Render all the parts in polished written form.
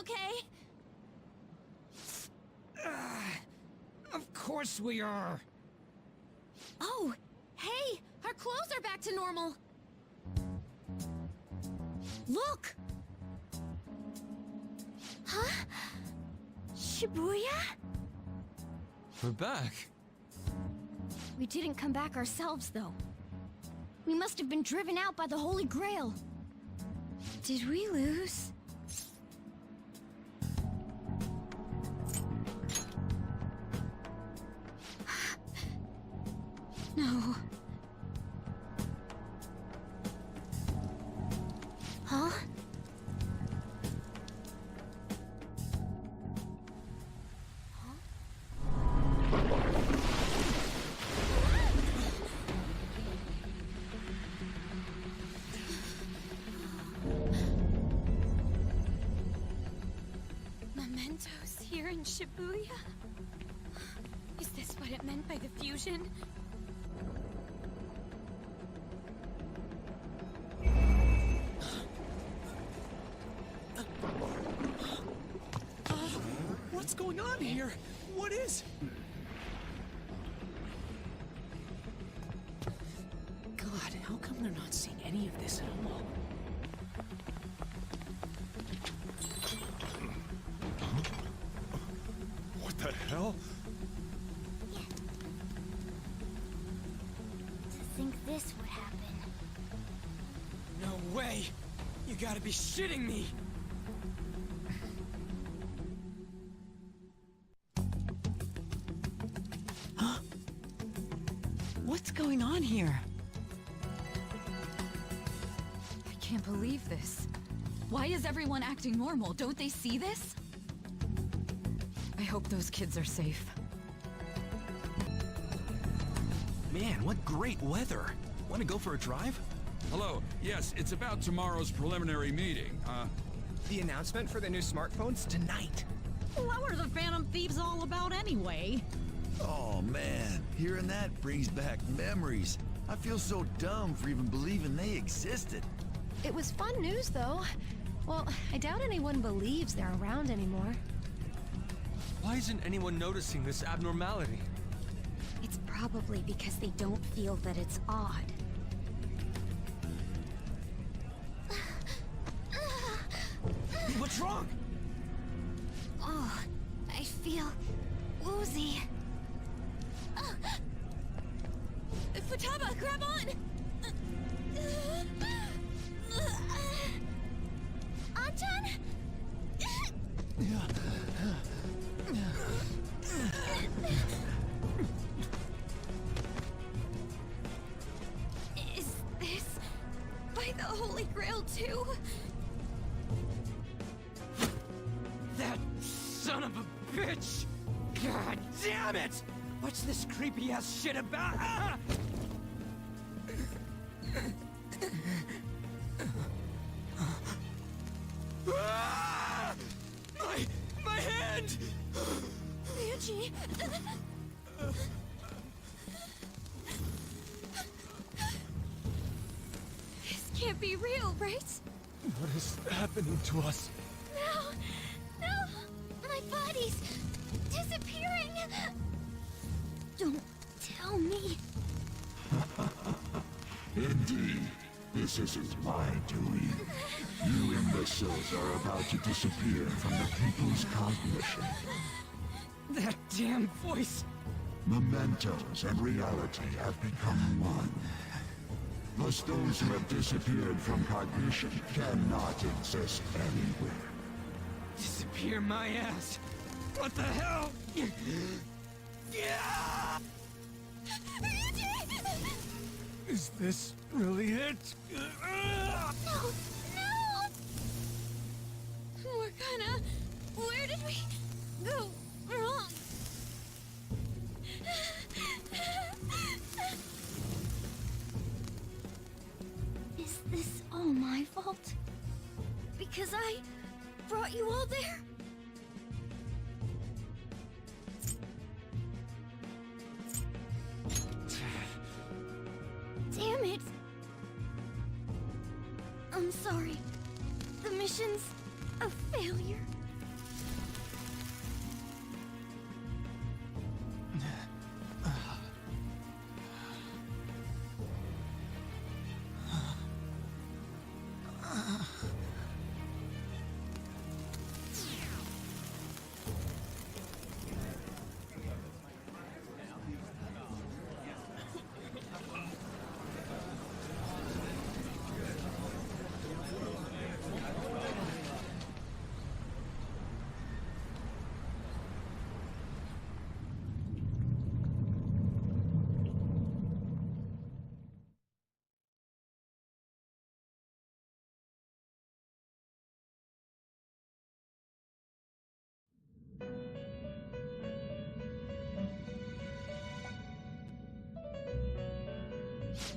okay? Of course we are. Oh, hey! Our clothes are back to normal! Look! Huh? Shibuya? We're back. We didn't come back ourselves, though. We must have been driven out by the Holy Grail. Did we lose? No. Huh? Mementos here in Shibuya? Is this what it meant by the fusion? What's going on here? What is... God, how come they're not seeing any of this at all? What the hell? To think this would happen. No way! You gotta be shitting me! What's going on here? I can't believe this. Why is everyone acting normal? Don't they see this? I hope those kids are safe. Man, what great weather! Want to go for a drive? Hello. Yes, it's about tomorrow's preliminary meeting. The announcement for the new smartphones? Tonight. What were the Phantom Thieves all about anyway? Oh man, hearing that brings back memories. I feel so dumb for even believing they existed. It was fun news, though. Well, I doubt anyone believes they're around anymore. Why isn't anyone noticing this abnormality? It's probably because they don't feel that it's odd. What's wrong? Oh, I feel woozy. Futaba, grab on! Anchan? Is this by the Holy Grail too? That son of a bitch! God damn it! What's this creepy ass shit about? Ah! My hand! Banshee! This can't be real, right? What is happening to us? No! No! My body's disappearing! Don't tell me. Indeed, this isn't my doing. You imbeciles are about to disappear from the people's cognition. That damn voice! Mementos and reality have become one. Thus those who have disappeared from cognition cannot exist anywhere. Disappear my ass! What the hell? Yeah! Is this really it? No! No! Morgana, where did we go wrong? Is this all my fault? Because I brought you all there? Damn it! I'm sorry. The mission's a failure.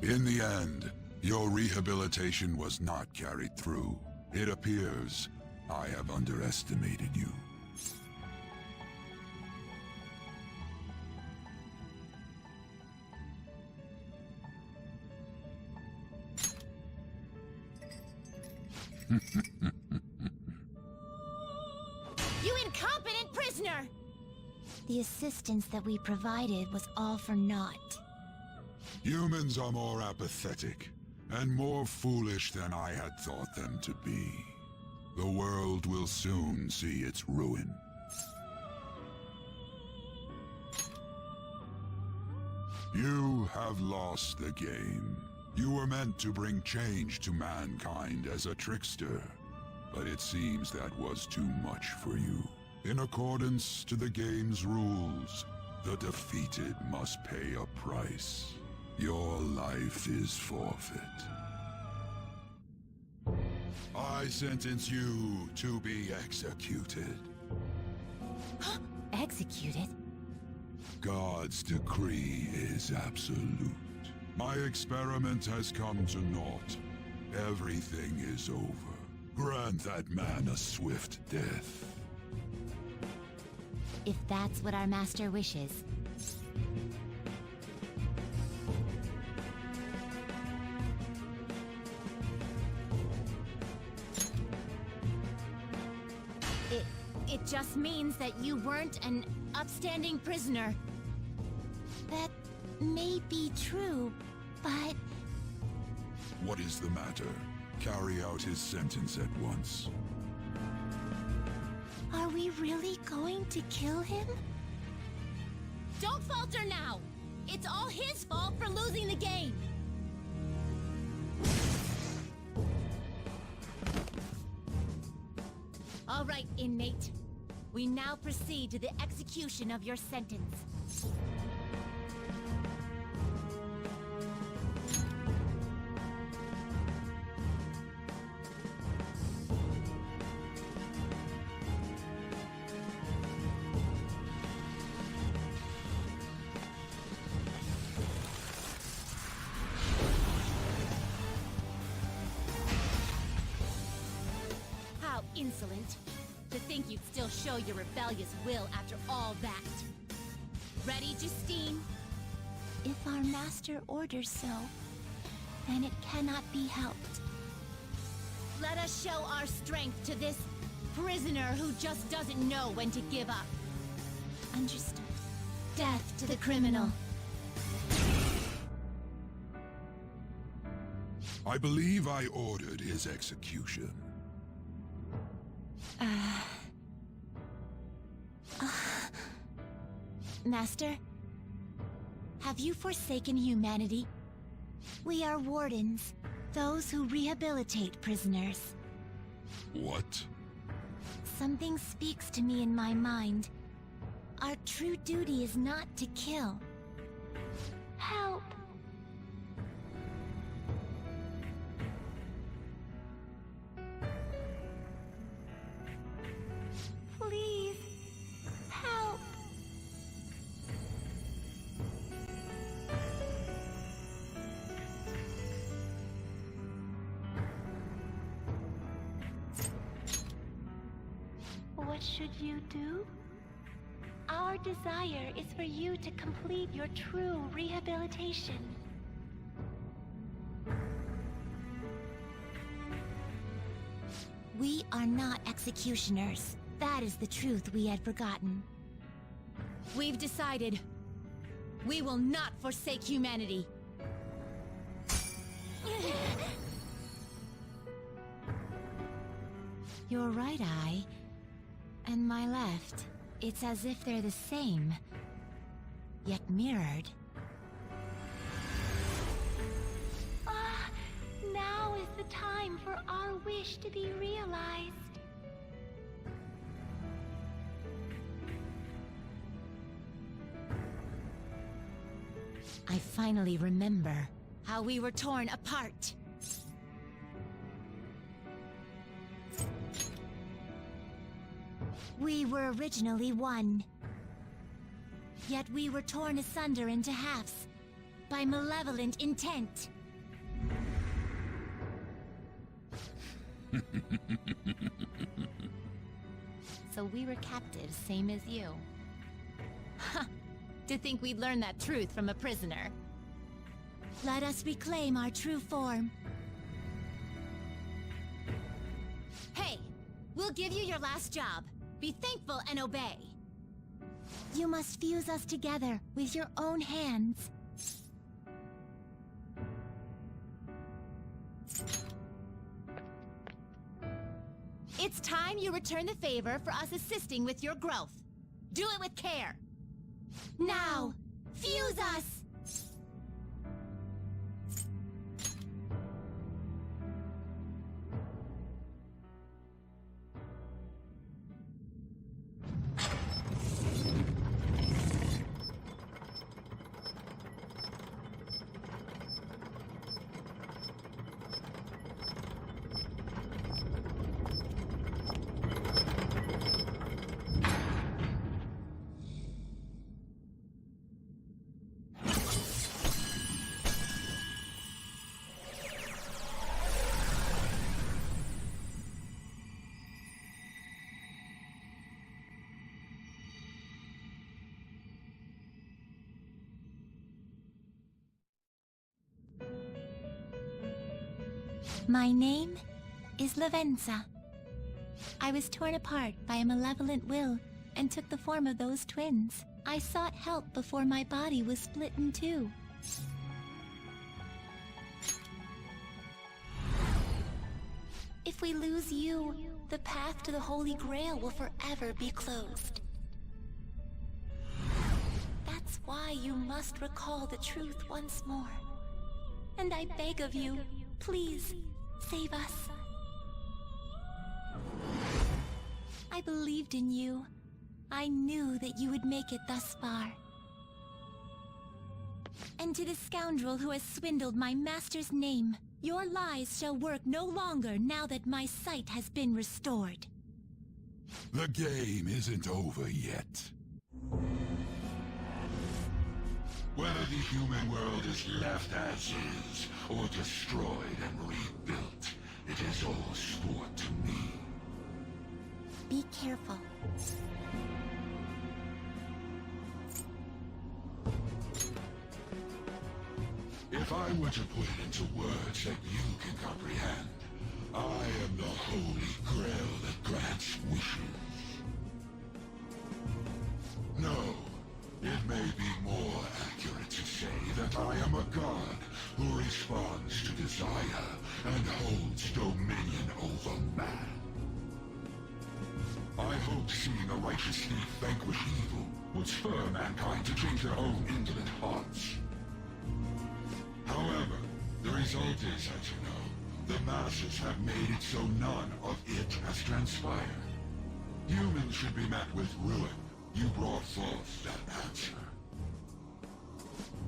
In the end, your rehabilitation was not carried through. It appears I have underestimated you. You incompetent prisoner! The assistance that we provided was all for naught. Humans are more apathetic and more foolish than I had thought them to be. The world will soon see its ruin. You have lost the game. You were meant to bring change to mankind as a trickster, but it seems that was too much for you. In accordance to the game's rules, the defeated must pay a price. Your life is forfeit. I sentence you to be executed. Executed? God's decree is absolute. My experiment has come to naught. Everything is over. Grant that man a swift death. If that's what our master wishes. It just means that you weren't an upstanding prisoner. That may be true, but... What is the matter? Carry out his sentence at once. Are we really going to kill him? Don't falter now! It's all his fault for losing the game! All right, inmate. We now proceed to the execution of your sentence. How insolent. To think you'd still show your rebellious will after all that. Ready, Justine? If our master orders so, then it cannot be helped. Let us show our strength to this prisoner who just doesn't know when to give up. Understood. Death to the criminal. I believe I ordered his execution. Master, have you forsaken humanity? We are wardens, those who rehabilitate prisoners. What? Something speaks to me in my mind. Our true duty is not to kill. Help! Please, help! What should you do? Our desire is for you to complete your true rehabilitation. We are not executioners. That is the truth we had forgotten. We've decided. We will not forsake humanity. Your right eye and my left. It's as if they're the same, yet mirrored. Now is the time for our wish to be realized. I finally remember how we were torn apart. We were originally one. Yet we were torn asunder into halves, by malevolent intent. So we were captives, same as you. Ha! To think we'd learn that truth from a prisoner. Let us reclaim our true form. Hey! We'll give you your last job. Be thankful and obey. You must fuse us together with your own hands. It's time you return the favor for us assisting with your growth. Do it with care. Now, fuse us! My name is Lavenza. I was torn apart by a malevolent will and took the form of those twins. I sought help before my body was split in two. If we lose you, the path to the Holy Grail will forever be closed. That's why you must recall the truth once more. And I beg of you, please, save us. I believed in you. I knew that you would make it thus far. And to the scoundrel who has swindled my master's name, your lies shall work no longer now that my sight has been restored. The game isn't over yet. Whether the human world is left as is, or destroyed and rebuilt, it is all sport to me. Be careful. If I were to put it into words that you can comprehend, I am the Holy Grail that grants wishes. No, it may be more accurate to say that I am a god who responds to desire and holds dominion over man. I hoped seeing a righteous thief vanquish evil would spur mankind to change their own indolent hearts. However, the result is, as you know, the masses have made it so none of it has transpired. Humans should be met with ruin. You brought forth that answer.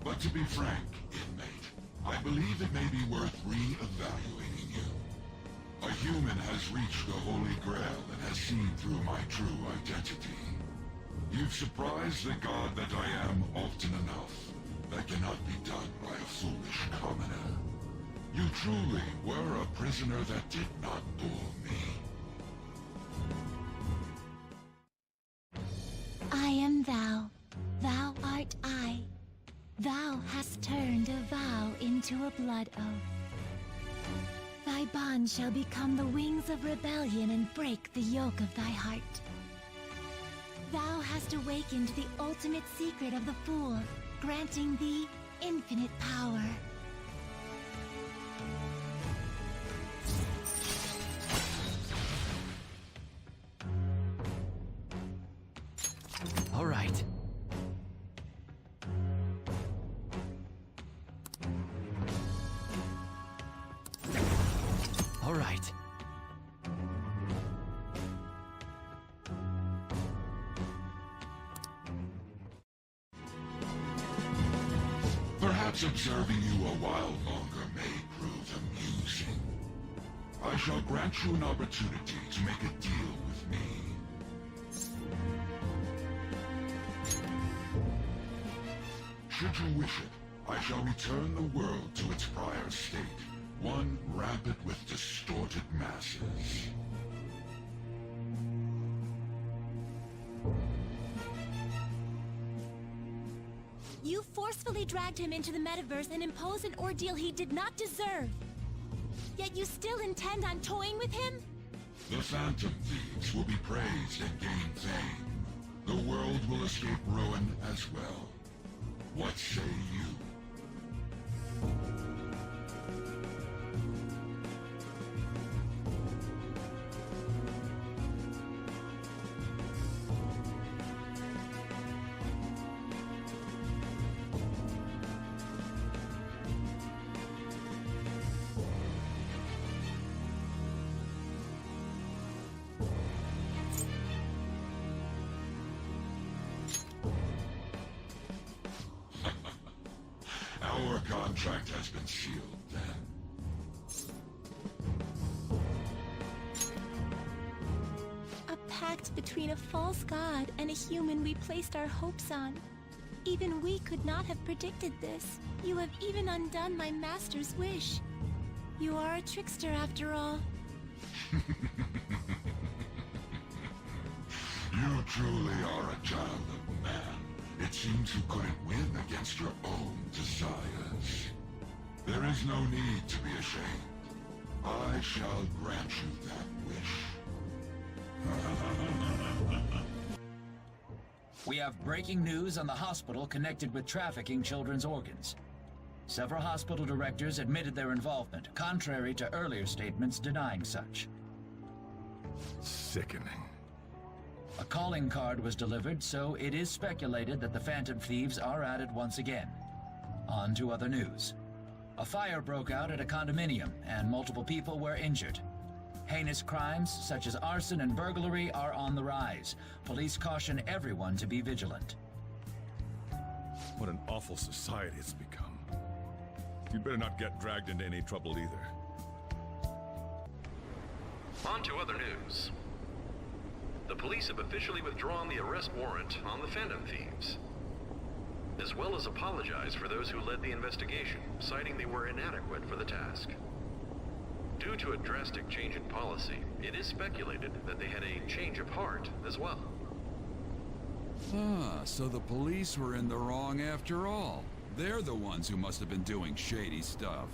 But to be frank, inmate, I believe it may be worth re-evaluating you. A human has reached the Holy Grail and has seen through my true identity. You've surprised the god that I am often enough. That cannot be done by a foolish commoner. You truly were a prisoner that did not bore me. I am thou. Thou art I. Thou hast turned a vow into a blood oath. Thy bond shall become the wings of rebellion and break the yoke of thy heart. Thou hast awakened the ultimate secret of the fool, granting thee infinite power. All right. All right. Perhaps observing you a while longer may prove amusing. I shall grant you an opportunity to make a deal with me. Should you wish it, I shall return the world to its prior state, one rampant with distorted masses. You forcefully dragged him into the metaverse and imposed an ordeal he did not deserve. Yet you still intend on toying with him? The Phantom Thieves will be praised and gain fame. The world will escape ruin as well. What say you? Our contract has been sealed, then. A pact between a false god and a human we placed our hopes on. Even we could not have predicted this. You have even undone my master's wish. You are a trickster after all. You truly are a child of man. It seems you couldn't win against your own desires. There is no need to be ashamed. I shall grant you that wish. We have breaking news on the hospital connected with trafficking children's organs. Several hospital directors admitted their involvement, contrary to earlier statements denying such. Sickening. A calling card was delivered, so it is speculated that the Phantom Thieves are at it once again. On to other news. A fire broke out at a condominium, and multiple people were injured. Heinous crimes, such as arson and burglary, are on the rise. Police caution everyone to be vigilant. What an awful society it's become. You'd better not get dragged into any trouble either. On to other news. The police have officially withdrawn the arrest warrant on the Phantom Thieves, as well as apologized for those who led the investigation, citing they were inadequate for the task. Due to a drastic change in policy, it is speculated that they had a change of heart as well. Ah, so the police were in the wrong after all. They're the ones who must have been doing shady stuff.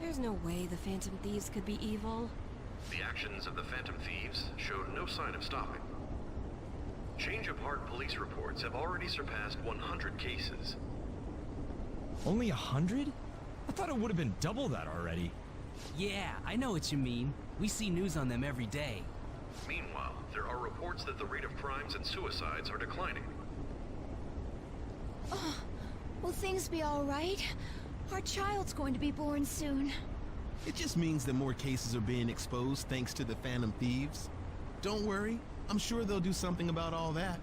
There's no way the Phantom Thieves could be evil. The actions of the Phantom Thieves showed no sign of stopping. Change of heart police reports have already surpassed 100 cases. Only 100? I thought it would have been double that already. Yeah, I know what you mean. We see news on them every day. Meanwhile, there are reports that the rate of crimes and suicides are declining. Oh, will things be all right? Our child's going to be born soon. It just means that more cases are being exposed thanks to the Phantom Thieves. Don't worry, I'm sure they'll do something about all that.